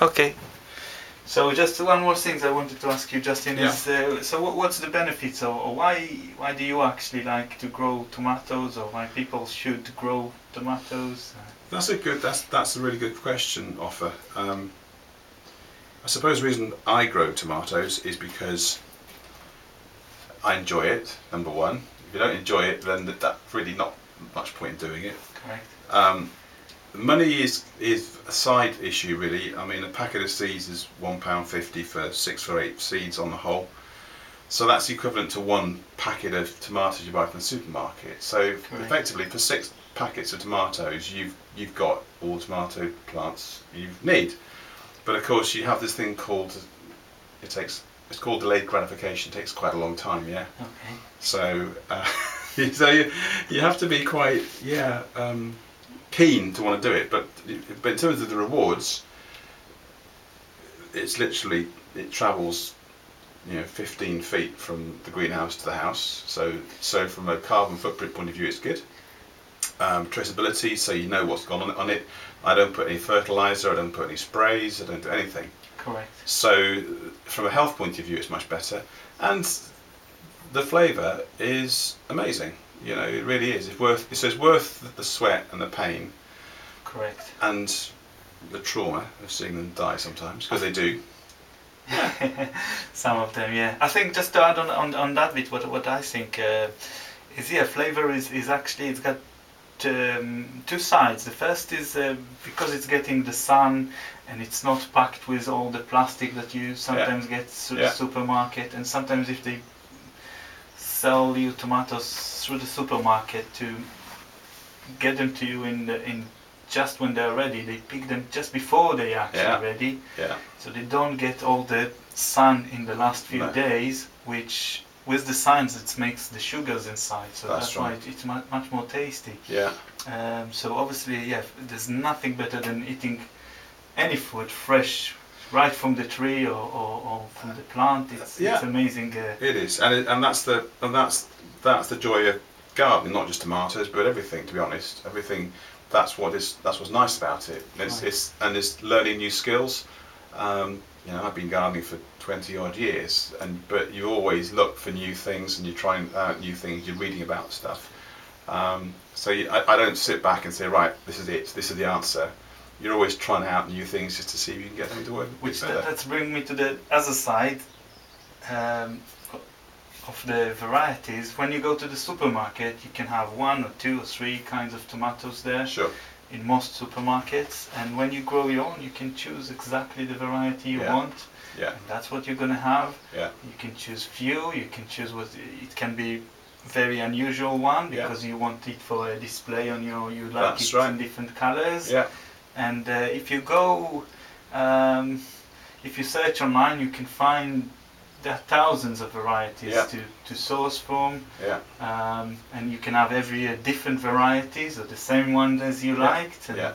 Okay. So just one more thing I wanted to ask you, Justin, is so what's the benefits, or why do you actually like to grow tomatoes, or why people should grow tomatoes? That's a really good question, Offer. I suppose the reason I grow tomatoes is because I enjoy it, number one. If you don't enjoy it, then that's really not much point in doing it. Correct. Money is a side issue, really. I mean, a packet of seeds is £1.50 for 6 or 8 seeds on the whole. So that's equivalent to one packet of tomatoes you buy from the supermarket. So Correct. effectively, for 6 packets of tomatoes, you've got all the tomato plants you need. But of course, you have this thing called it's called delayed gratification. It takes quite a long time, yeah. Okay. So so you have to be quite keen to want to do it. But in terms of the rewards, it's literally it travels 15 feet from the greenhouse to the house. So from a carbon footprint point of view, it's good. Traceability, so you know what's gone on it. I don't put any fertilizer, I don't put any sprays, I don't do anything. Correct. So from a health point of view, it's much better, and the flavour is amazing. It really is. It's worth the sweat and the pain. Correct. And the trauma of seeing them die sometimes, because they do. Some of them, yeah. I think just to add on that bit, what I think is, flavour is actually, it's got two sides. The first is because it's getting the sun and it's not packed with all the plastic that you sometimes get through the supermarket, and sometimes if they sell you tomatoes through the supermarket to get them to you in just when they're ready, they pick them just before they are actually ready. Yeah. So they don't get all the sun in the last few days, which with the science it makes the sugars inside. So that's why it's much more tasty. Yeah. So obviously, there's nothing better than eating any food fresh, right from the tree or from the plant. It's amazing. It is, and that's the joy of gardening, not just tomatoes, but everything. To be honest, everything. That's what's nice about it. It's learning new skills. I've been gardening for 20 odd years, but you always look for new things and you're trying out new things. You're reading about stuff. I don't sit back and say, right, this is it. This is the answer. You're always trying out new things just to see if you can get them to work. That's bringing me to the other side of the varieties. When you go to the supermarket, you can have 1 or 2 or 3 kinds of tomatoes there. Sure. In most supermarkets, and when you grow your own, you can choose exactly the variety you want. Yeah. And that's what you're gonna have. Yeah. You can choose few. You can choose it can be very unusual one because you want it for a display on you like it in different colors. Yeah. And if you go, if you search online, you can find there are thousands of varieties to source from. Yeah. And you can have every year different varieties or the same one as you liked. And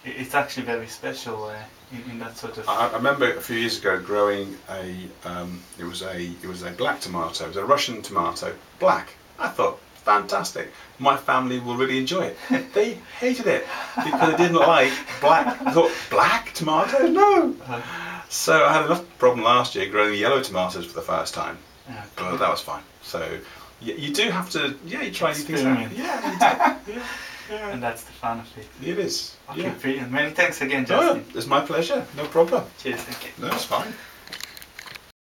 it's actually very special in that sort of. I remember a few years ago growing it was a black tomato. It was a Russian tomato, black. I thought, fantastic. My family will really enjoy it. They hated it because they didn't like black. I thought, black tomato? No. So I had enough problem last year growing yellow tomatoes for the first time, but that was fine. So you do have to, you try new things out. Yeah. And that's the fun of it. It is. Okay, brilliant. Many thanks again, Justin. It's my pleasure. No problem. Cheers, thank you. No, it's fine.